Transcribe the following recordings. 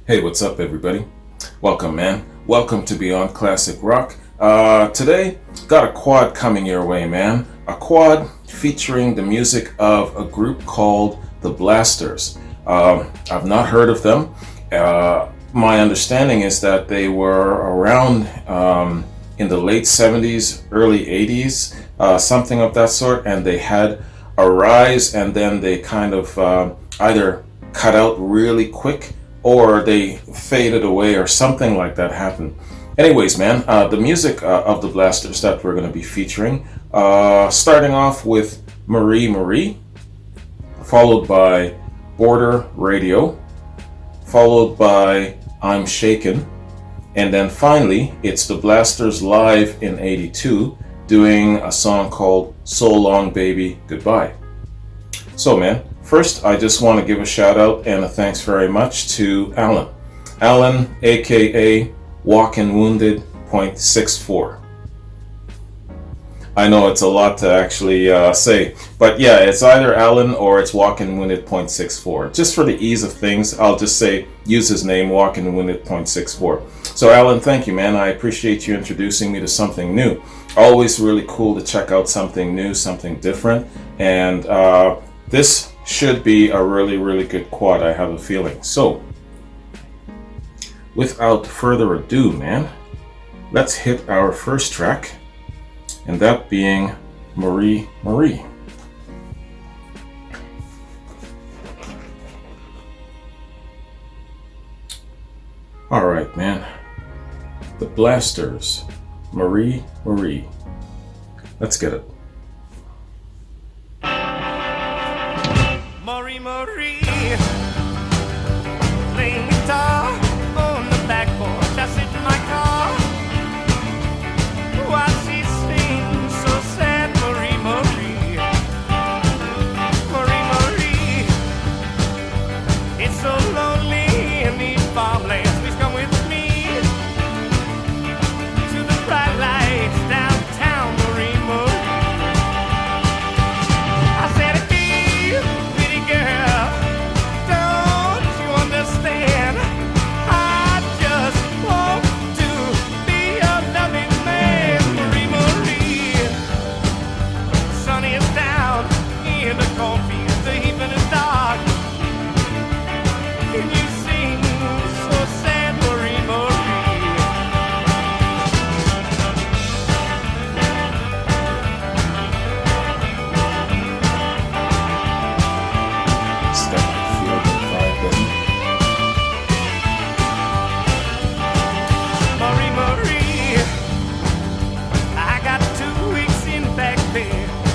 Hey, what's up, everybody? Welcome, man. Welcome to Beyond Classic Rock. Today, got a quad coming your way, man. A quad featuring the music of a group called The Blasters. I've not heard of them. My understanding is that they were around in the late 70s, early 80s, something of that sort, and they had a rise and then they kind of either cut out really quick or they faded away or something like that happened. Anyways, man, the music of the Blasters that we're going to be featuring, starting off with Marie Marie, followed by Border Radio, followed by I'm Shaken, and then finally it's the Blasters live in '82 doing a song called So Long Baby Goodbye. So, man, first, I just want to give a shout out and a thanks very much to Alan. Alan, aka Walking Wounded .64. I know it's a lot to actually say, but yeah, it's either Alan or it's Walking Wounded .64. Just for the ease of things, I'll just say use his name, Walking Wounded .64. So, Alan, thank you, man. I appreciate you introducing me to something new. Always really cool to check out something new, something different, and this should be a really, really good quad, I have a feeling. So, without further ado, man, let's hit our first track, and that being Marie Marie. Alright, man. The Blasters, Marie Marie. Let's get it. Marie Marie, playing guitar on the back porch. I sit in my car while she sings so sad. Marie Marie, Marie Marie, it's so lonely in these farmlands. Please come with me to the bright lights downtown. Marie Marie.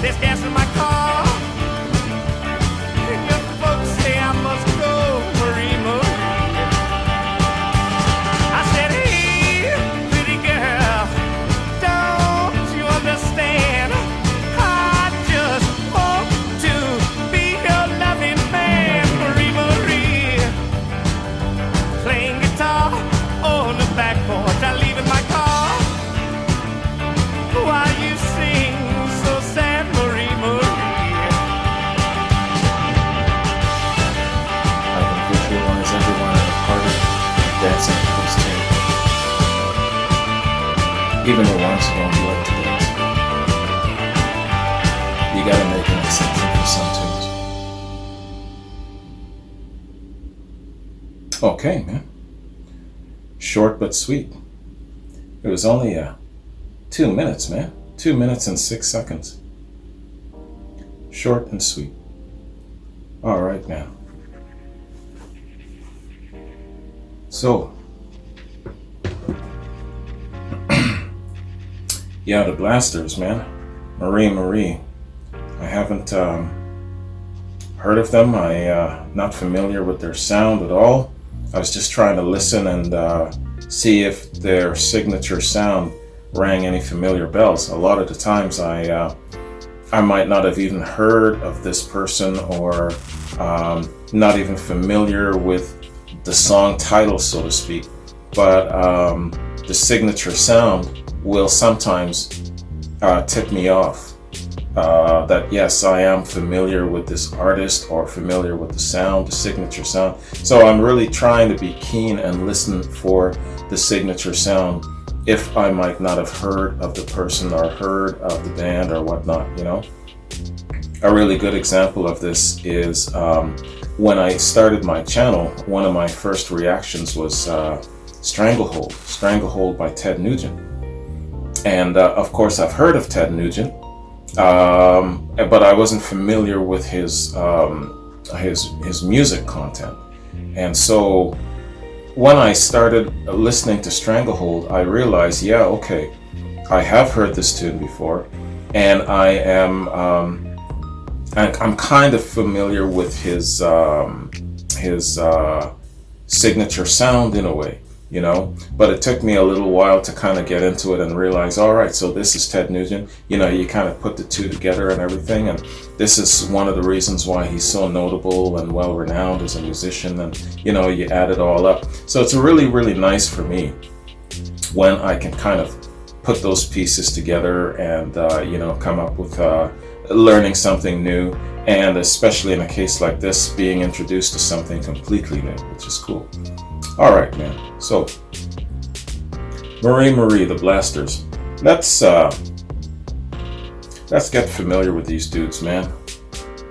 There's gas in my car, and your folks say I must go, Marie Marie. I said, hey, pretty girl, don't you understand? I just want to be your loving man, Marie Marie. Playing guitar on the back porch, I leave in my car while you sing so sad. Dancing to this tune. Even the ones who don't like to dance. You gotta make an exception for some tunes. Okay, man. Short but sweet. It was only 2 minutes, man. 2 minutes and 6 seconds. Short and sweet. Alright, man. So, yeah, the Blasters, man. Marie Marie. I haven't heard of them. I'm not familiar with their sound at all. I was just trying to listen and see if their signature sound rang any familiar bells. A lot of the times I might not have even heard of this person or not even familiar with the song title, so to speak, but the signature sound will sometimes tip me off. that yes, I am familiar with this artist or familiar with the sound, the signature sound. So I'm really trying to be keen and listen for the signature sound if I might not have heard of the person or heard of the band or whatnot, you know. A really good example of this is when I started my channel, one of my first reactions was Stranglehold by Ted Nugent. And of course I've heard of Ted Nugent, but I wasn't familiar with his music content. And so when I started listening to Stranglehold, I realized, yeah, okay, I have heard this tune before, and I'm kind of familiar with his signature sound in a way, you know. But it took me a little while to kind of get into it and realize, all right, so this is Ted Nugent. You know, you kind of put the two together and everything, and this is one of the reasons why he's so notable and well renowned as a musician. And you know, you add it all up. So it's really, really nice for me when I can kind of put those pieces together and you know, come up with learning something new, and especially in a case like this, being introduced to something completely new, which is cool. All right, man. So, Marie, the Blasters. Let's get familiar with these dudes, man.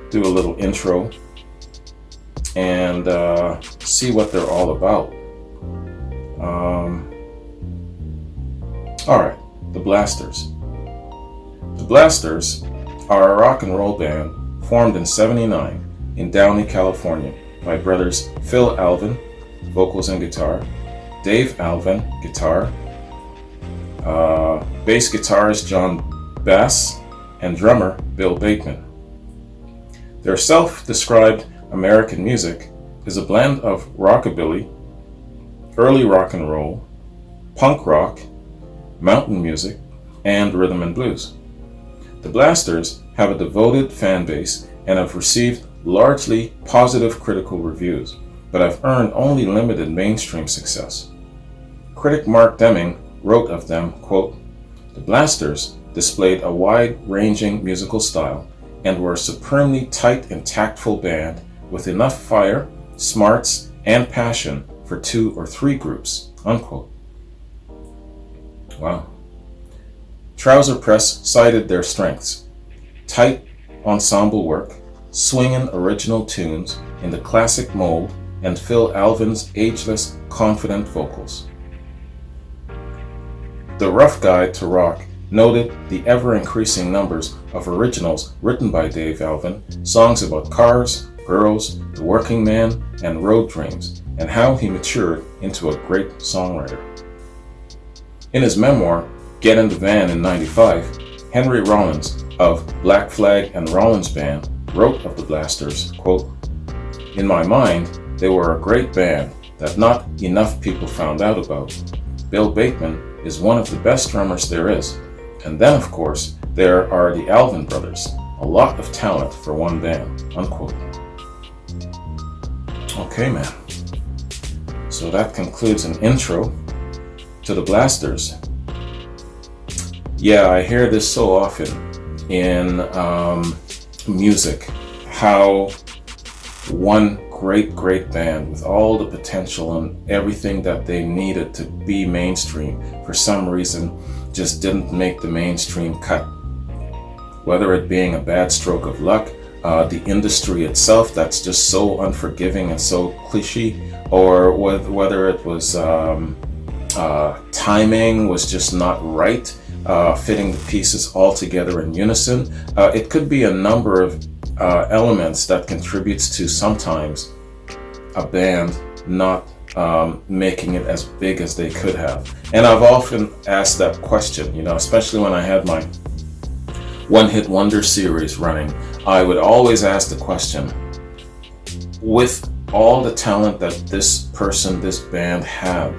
Do a little intro and see what they're all about. All right, the Blasters. The Blasters are a rock and roll band formed in '79 in Downey, California by brothers Phil Alvin, vocals and guitar, Dave Alvin, guitar, bass guitarist John Bass, and drummer Bill Bateman. Their self-described American music is a blend of rockabilly, early rock and roll, punk rock, mountain music, and rhythm and blues. The Blasters have a devoted fan base and have received largely positive critical reviews, but have earned only limited mainstream success. Critic Mark Deming wrote of them, quote, "The Blasters displayed a wide-ranging musical style and were a supremely tight and tactful band with enough fire, smarts, and passion for 2 or 3 groups," unquote. Wow. Trouser Press cited their strengths: tight ensemble work, swinging original tunes in the classic mold, and Phil Alvin's ageless, confident vocals. The Rough Guide to Rock noted the ever-increasing numbers of originals written by Dave Alvin, songs about cars, girls, the working man, and road dreams, and how he matured into a great songwriter. In his memoir, Get in the Van in '95, Henry Rollins of Black Flag and Rollins Band wrote of the Blasters, quote, "In my mind, they were a great band that not enough people found out about. Bill Bateman is one of the best drummers there is. And then, of course, there are the Alvin brothers, a lot of talent for one band," unquote. Okay, man. So that concludes an intro to the Blasters. Yeah, I hear this so often in music, how one great band with all the potential and everything that they needed to be mainstream, for some reason just didn't make the mainstream cut. Whether it being a bad stroke of luck, the industry itself that's just so unforgiving and so cliche, or whether it was timing was just not right, fitting the pieces all together in unison. It could be a number of elements that contributes to sometimes a band not making it as big as they could have. And I've often asked that question, you know, especially when I had my One Hit Wonder series running. I would always ask the question, with all the talent that this person, this band had,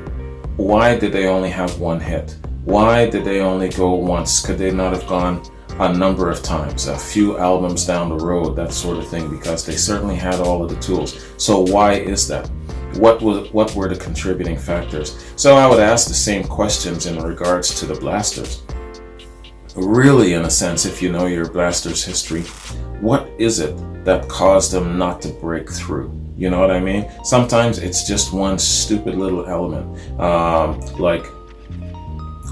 why did they only have one hit? Why did they only go once? Could they not have gone a number of times, a few albums down the road, that sort of thing, because they certainly had all of the tools. So why is that? What were the contributing factors? So I would ask the same questions in regards to the Blasters. really, in a sense, if you know your Blasters history, what is it that caused them not to break through? You know what I mean? Sometimes it's just one stupid little element, like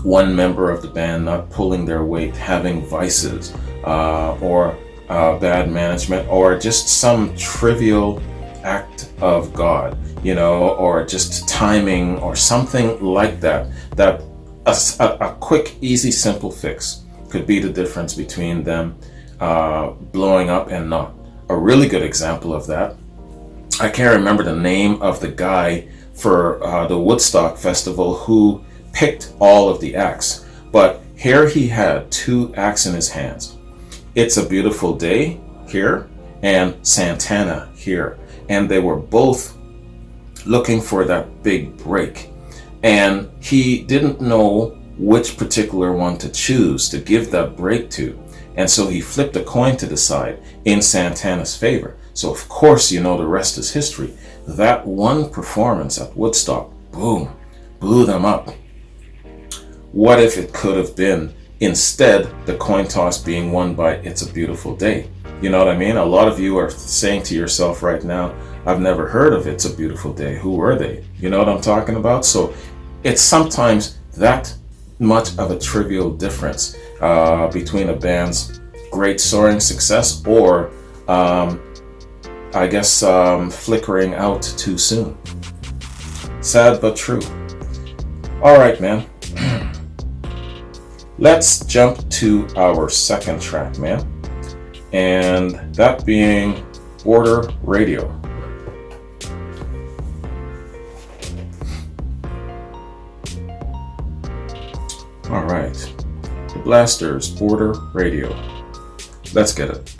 one member of the band not pulling their weight, having vices, or bad management, or just some trivial act of God, or just timing or something like that, that a quick, easy, simple fix could be the difference between them blowing up and not. A really good example of that, I can't remember the name of the guy for the Woodstock Festival who picked all of the acts, but here he had two acts in his hands. It's a Beautiful Day here and Santana here, and they were both looking for that big break, and he didn't know which particular one to choose to give that break to, and so he flipped a coin to decide in Santana's favor. So of course, the rest is history. That one performance at Woodstock, boom, blew them up. What if it could have been instead the coin toss being won by It's a Beautiful Day? You know what I mean? A lot of you are saying to yourself right now, I've never heard of It's a Beautiful Day. Who were they? You know what I'm talking about? So it's sometimes that much of a trivial difference between a band's great soaring success or flickering out too soon. Sad but true. All right, man. Let's jump to our second track, man. And that being Border Radio. All right. The Blasters, Border Radio. Let's get it.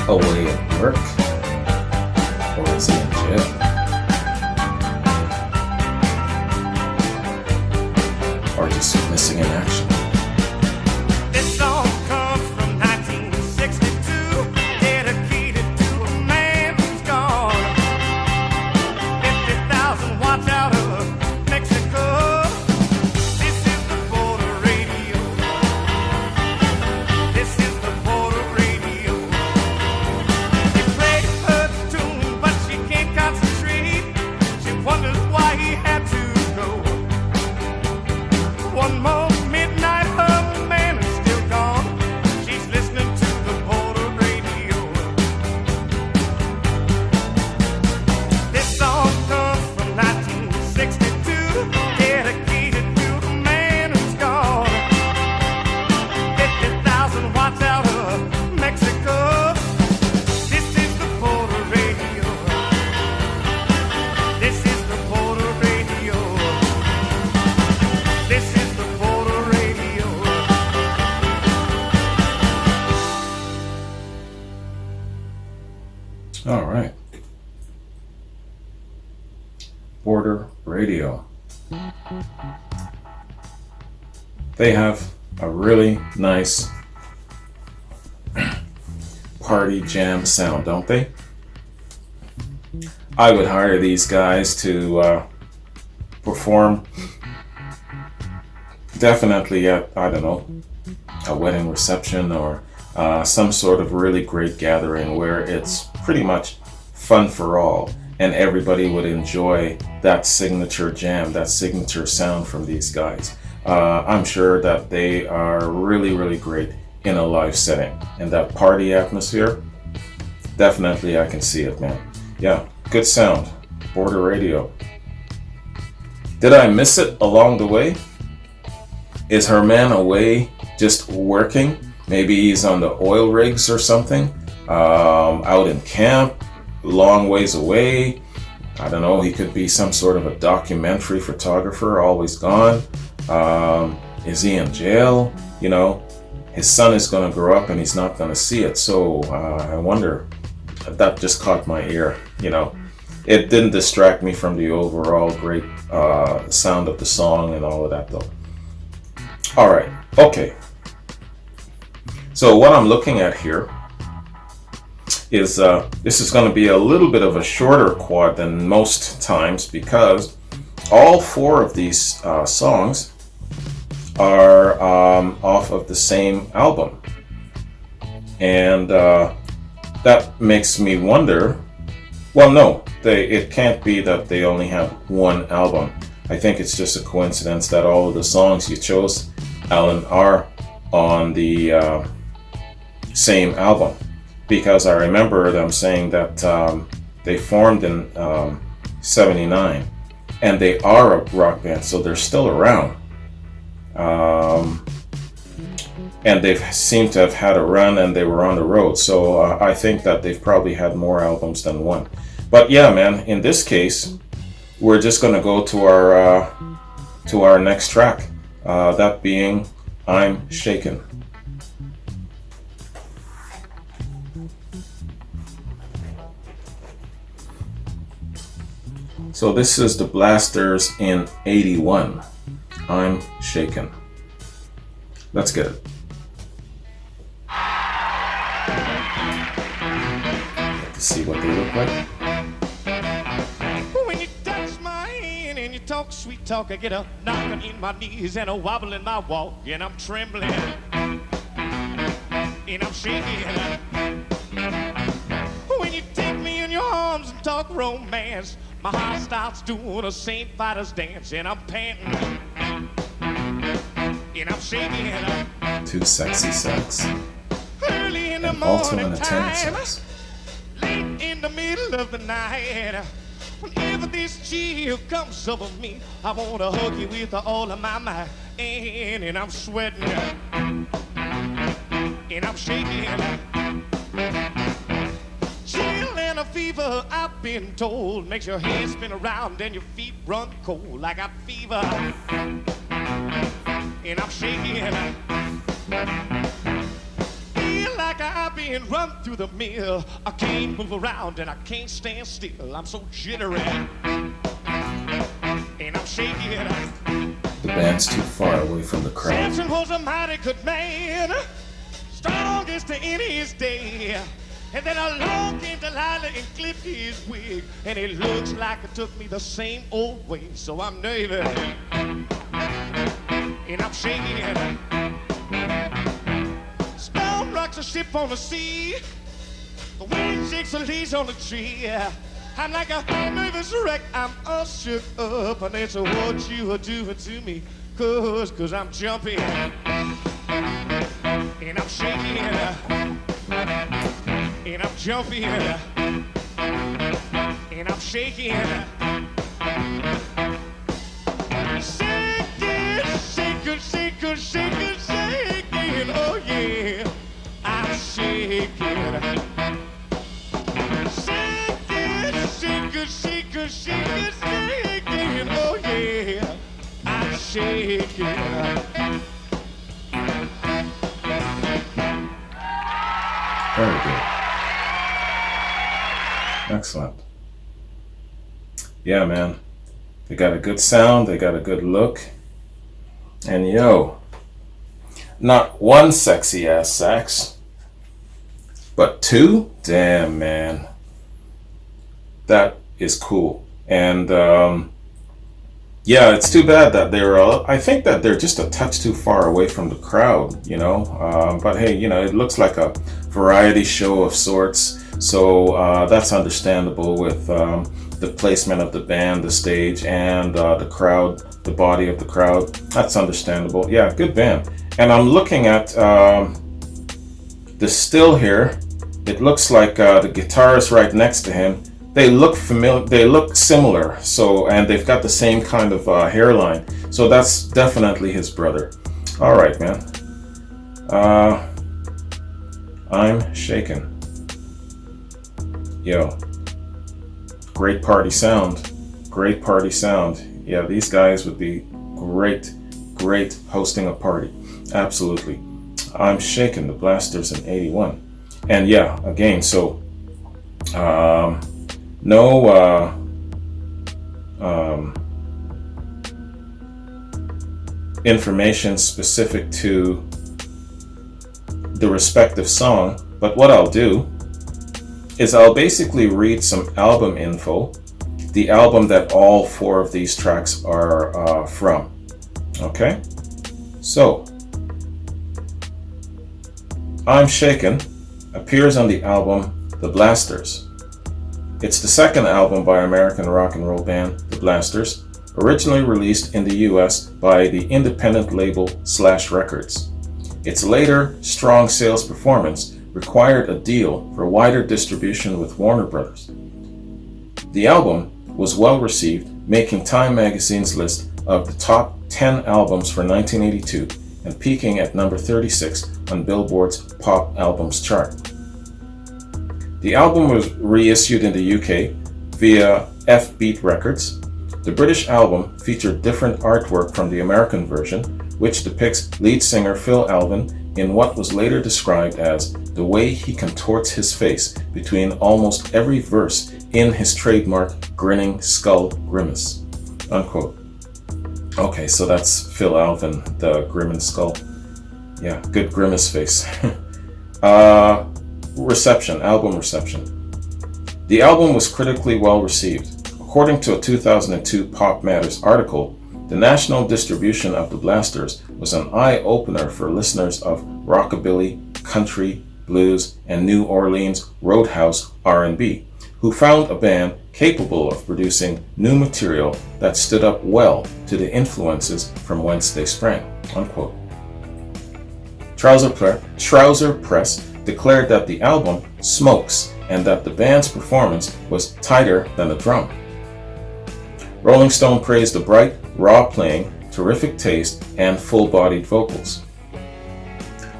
Away at work? Or is he in jail? Or just missing in action? This song comes from 1962, dedicated to a man who's gone. 50,000 watts out of Mexico. This is the border radio. This is the border radio. They play her tune, but she can't concentrate. She wonders why he had to go. One more midnight, her man is still gone. She's listening to the border radio. This song comes from 1962, dedicated to a man who's gone. 50,000 watts out of Mexico. This is the border radio. This is the border radio. This is the border radio. All right. Border Radio. They have a really nice party jam sound, don't they? I would hire these guys to perform definitely at, I don't know, a wedding reception or some sort of really great gathering where it's pretty much fun for all and everybody would enjoy that signature jam, that signature sound from these guys. I'm sure that they are really, really great in a live setting. And that party atmosphere, definitely I can see it, man. Yeah, good sound. Border Radio. Did I miss it along the way? Is her man away just working? Maybe he's on the oil rigs or something, out in camp, long ways away. I don't know, he could be some sort of a documentary photographer, always gone. Is he in jail? You know, his son is going to grow up and he's not going to see it. So I wonder, that just caught my ear, you know. It didn't distract me from the overall great sound of the song and all of that though. All right, okay. So what I'm looking at here is this is going to be a little bit of a shorter quad than most times because all four of these songs are off of the same album. And that makes me wonder, well, no, it can't be that they only have one album. I think it's just a coincidence that all of the songs you chose, Alan, are on the same album, because I remember them saying that they formed in 79 and they are a rock band, so they're still around, and they seem to have had a run and they were on the road, so I think that they've probably had more albums than one. But yeah, man, in this case we're just going to go to our next track, that being I'm Shaken. So this is the Blasters in 81. I'm Shaken. Let's get it. Let's see what they look like. When you touch my hand and you talk sweet talk, I get a knocking in my knees and a wobble in my walk, and I'm trembling and I'm shaking. When you take me in your arms and talk romance, my heart starts doing a St. Vitus dance, and I'm panting and I'm shaking. Two sexy sex. Early in the And also morning an attentive time, sex. late in the middle of the night, whenever this chill comes over me, I want to hug you with all of my might, and I'm sweating and I'm shaking. Chill and a fever, I've been told, makes your head spin around and your feet run cold. I got fever and I'm shaking. Feel like I've been run through the mill. I can't move around and I can't stand still. I'm so jittery and I'm shaking. The band's too far away from the crowd. Samson was a mighty good man, strongest in his day. And then along came Delilah and clipped his wig, and it looks like it took me the same old way. So I'm nervous and I'm shaking. Stone rocks a ship on the sea, the wind shakes the leaves on the tree. I'm like a nervous wreck, I'm all shook up, and it's what you are doing to me, cause I'm jumping and I'm shaking. And I'm jumping and I'm shaking. Shaking, shaking, shaking, shaking, shaking. Oh yeah, I'm shaking. Shaking, shaking, shaking, shaking, shaking. Oh yeah, I'm shaking. Very good. Excellent. Yeah, man. They got a good sound, they got a good look. And yo, not one sexy ass sax, But 2, damn man, that is cool. And yeah, it's too bad that I think that they're just a touch too far away from the crowd, you know. But hey, you know, it looks like a variety show of sorts. So that's understandable with the placement of the band, the stage, and the crowd, the body of the crowd. That's understandable. Yeah, good band. And I'm looking at the still here. It looks like the guitarist right next to him. They look familiar. They look similar. So, and they've got the same kind of hairline. So that's definitely his brother. All right, man. I'm shaken. Yo, great party sound. Great party sound. Yeah, these guys would be great hosting a party. Absolutely. I'm shaking, the Blasters in 81. And yeah, again, so no information specific to the respective song, but what I'll do is I'll basically read some album info, the album that all 4 of these tracks are from. Okay? So, I'm Shaken appears on the album The Blasters. It's the second album by American rock and roll band The Blasters, originally released in the US by the independent label Slash Records. Its later strong sales performance required a deal for wider distribution with Warner Brothers. The album was well received, making Time magazine's list of the top 10 albums for 1982 and peaking at number 36 on Billboard's Pop Albums chart. The album was reissued in the UK via F-Beat Records. The British album featured different artwork from the American version, which depicts lead singer Phil Alvin in what was later described as the way he contorts his face between almost every verse in his trademark grinning skull grimace, unquote. Okay, so that's Phil Alvin, the grinning skull. Yeah, good grimace face. Album reception. The album was critically well received. According to a 2002 Pop Matters article, the national distribution of the Blasters was an eye-opener for listeners of rockabilly, country, blues, and New Orleans roadhouse R&B, who found a band capable of producing new material that stood up well to the influences from whence they sprang, unquote. Trouser Press declared that the album smokes and that the band's performance was tighter than the drum. Rolling Stone praised the bright, raw playing, terrific taste, and full-bodied vocals,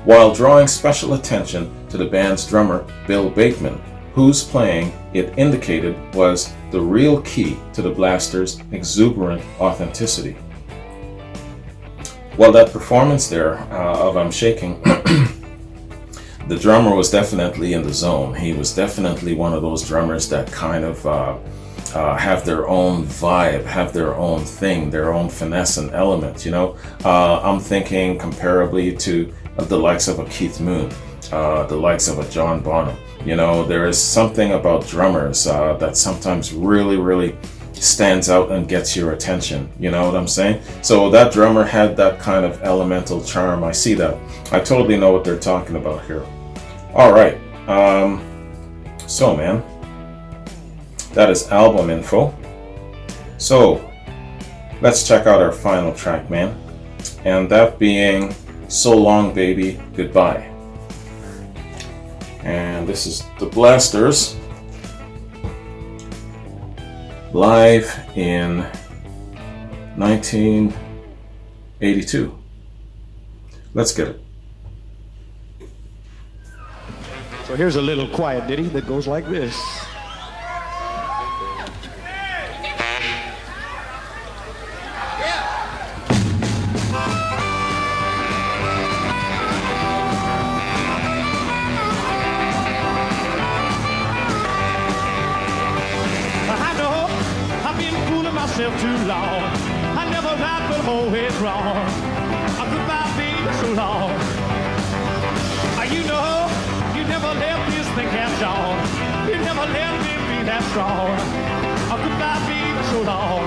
while drawing special attention to the band's drummer Bill Bateman, whose playing it indicated was the real key to the Blasters' exuberant authenticity. Well, that performance there of I'm Shaking, the drummer was definitely in the zone. He was definitely one of those drummers that kind of have their own vibe, have their own thing, their own finesse and element, you know. I'm thinking comparably to the likes of a Keith Moon, the likes of a John Bonham. You know, there is something about drummers that sometimes really stands out and gets your attention. You know what I'm saying? So that drummer had that kind of elemental charm. I see that. I totally know what they're talking about here. All right. So, man, that is album info. So, let's check out our final track, man. And that being So Long Baby, Goodbye. And this is the Blasters live in 1982. Let's get it. So here's a little quiet ditty that goes like this. Too long. I never right but always wrong. Goodbye, baby, so long. You know, you never left this that strong. I could not be so long.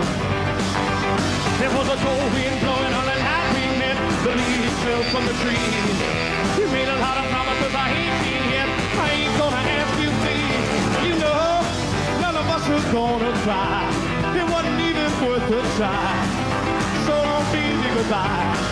There was a cold wind blowing on that night we met. The leaves fell from the trees. We made a lot of promises I ain't seen yet. I ain't gonna ask you, please. You know, none of us was gonna try. It wasn't even worth a try. So long, baby, goodbye.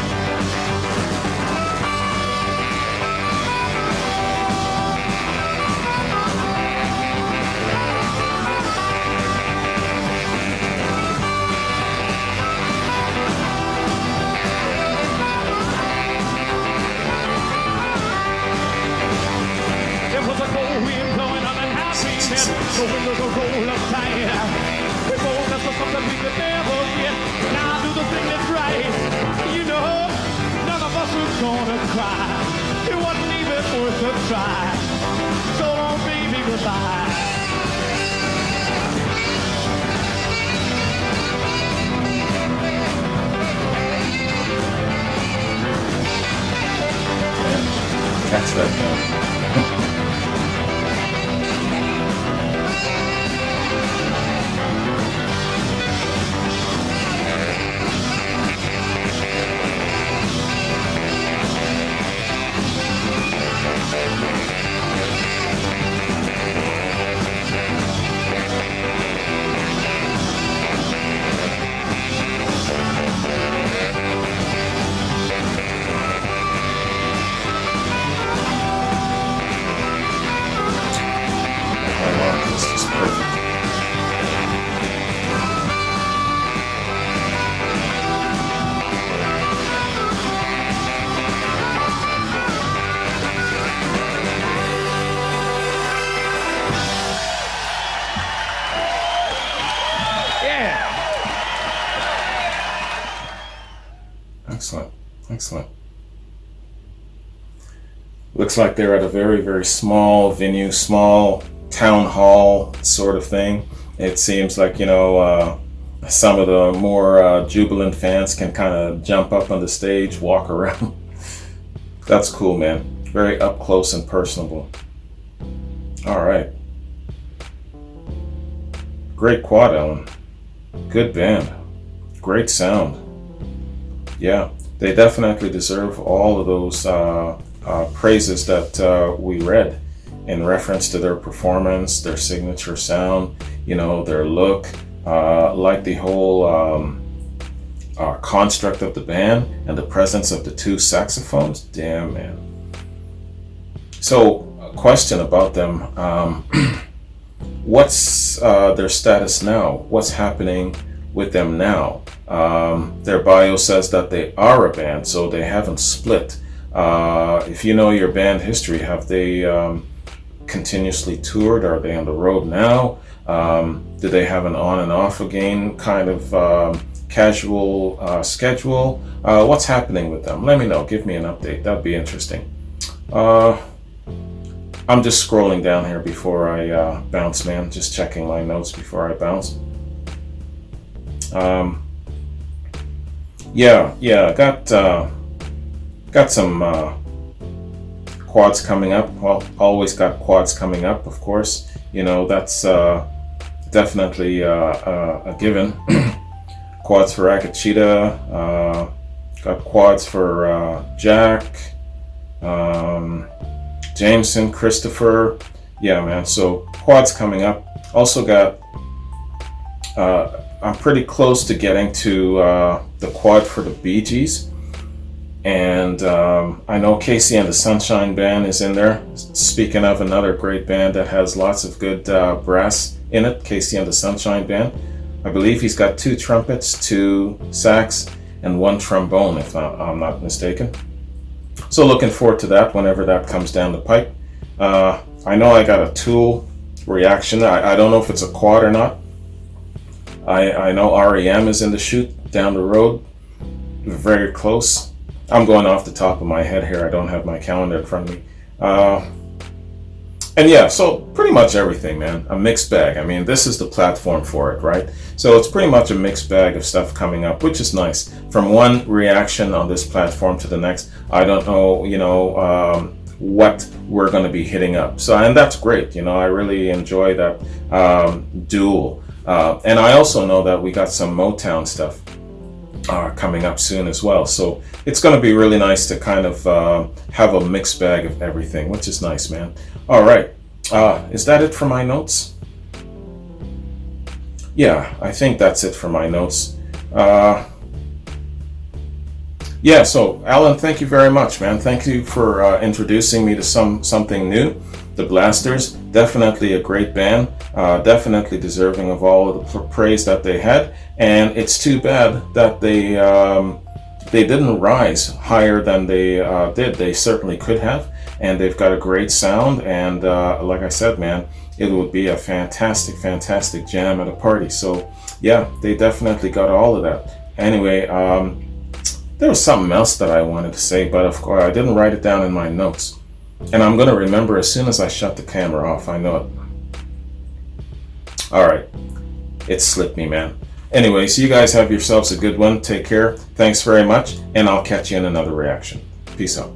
The windows will roll up tight. We both asked for something we could never get. Now I do the thing that's right. You know, none of us was gonna cry. It wasn't even worth a try. So long, baby, goodbye. Catch that now. Excellent. Excellent. Looks like they're at a very, very small venue, small town hall sort of thing. It seems like, some of the more jubilant fans can kind of jump up on the stage, walk around. That's cool, man. Very up close and personable. All right. Great quad, Ellen. Good band. Great sound. Yeah, they definitely deserve all of those praises that we read in reference to their performance, their signature sound, their look, like the whole construct of the band and the presence of the two saxophones. Damn, man. So, a question about them. What's their status now? What's happening with them now? Their bio says that they are a band, so they haven't split. If you know your band history, have they continuously toured? Are they on the road now? Do they have an on and off again kind of casual schedule? What's happening with them? Let me know. Give me an update. That'd be interesting. I'm just scrolling down here before I bounce, man. Just checking my notes before I bounce. Got some quads coming up. Well, always got quads coming up, of course. That's definitely a given. Quads for Akachita. Got quads for Jack, Jameson, Christopher. Yeah, man. So quads coming up. Also got. I'm pretty close to getting to the quad for the Bee Gees. And I know Casey and the Sunshine Band is in there. Speaking of another great band that has lots of good brass in it, Casey and the Sunshine Band. I believe he's got 2 trumpets, 2 sax, and 1 trombone, if I'm not mistaken. So looking forward to that whenever that comes down the pipe. I know I got a Tool reaction. I don't know if it's a quad or not. I know REM is in the chute down the road. Very close. I'm going off the top of my head here. I don't have my calendar in front of me. And yeah, so pretty much everything, man. A mixed bag. I mean, this is the platform for it, right? So it's pretty much a mixed bag of stuff coming up, which is nice. From one reaction on this platform to the next, I don't know, what we're going to be hitting up. So, and that's great. You know, I really enjoy that duel. And I also know that we got some Motown stuff coming up soon as well. So it's going to be really nice to kind of have a mixed bag of everything, which is nice, man. All right. Is that it for my notes? Yeah, I think that's it for my notes. Yeah, so Alan, thank you very much, man. Thank you for introducing me to something new. The Blasters, definitely a great band, definitely deserving of all of the praise that they had. And it's too bad that they didn't rise higher than they did. They certainly could have, and they've got a great sound. And like I said, man, it would be a fantastic, fantastic jam at a party. So yeah, they definitely got all of that. Anyway, there was something else that I wanted to say, but of course I didn't write it down in my notes. And I'm going to remember as soon as I shut the camera off. I know it. All right. It slipped me, man. Anyway, so you guys have yourselves a good one. Take care. Thanks very much. And I'll catch you in another reaction. Peace out.